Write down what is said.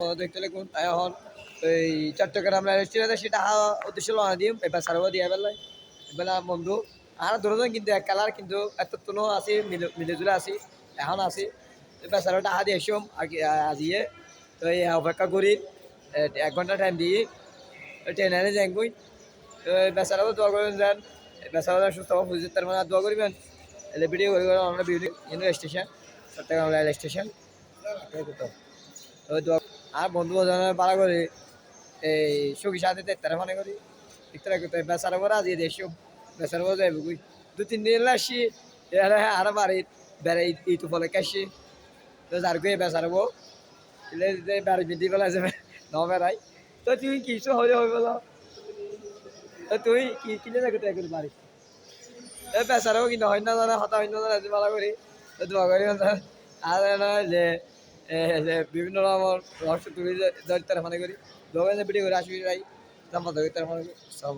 দেখতে লাগুন এখন এই চট্টগ্রাম রেস্টুরেন্টে সেটা উদ্দেশ্য লওয়া দিম এবার সার্ভ দিয়ে বেলায় এবেলা বন্ধু আর দুজন কিন্তু এক কালার কিন্তু এত তুনো আছি মিলে আছি এখন আছি এবার সার্ভটা দিয়ে এসম আজিয়ে তো এই অপেক্ষা করি 1 ঘন্টা টাইম দিয়ে ট্রেনে যাই বই তো বেচারাও দোয়া করবেন যান বেচারা সুস্থ বুঝতে তার মানে দোয়া করবেন এলে ভিডিও করে আমরা বিভিন্ন স্টেশন চট্টগ্রাম রেল স্টেশন তো দোয়া আর বন্ধু বান্ধবের পাড়া করে এই সখী সাথে তারা মনে করি দেখতে রাখতে বেচারা করে আজ দেশ বেচারা করে যাইব কই 2-3 দিন আসি আর বাড়ি বেড়ে ঈদ উপলক্ষে আসি তো যার কই বেচারাবো বাড়ি বিধি বেলা যাবে ন বেড়াই তো তুই কিছু হয়ে বলো তুই কি কিনে থাকতে করি বাড়ি বেচারাও কিন্তু হয় না জানা হতা হয় না জানা ভালো করি দোয়া করি আর যে বিভিন্ন রকমের রহস্য তুলি তারা মনে করি দোকানে ভিডিও করে আসবি ভাই দাম মনে করি তারা মনে করি সব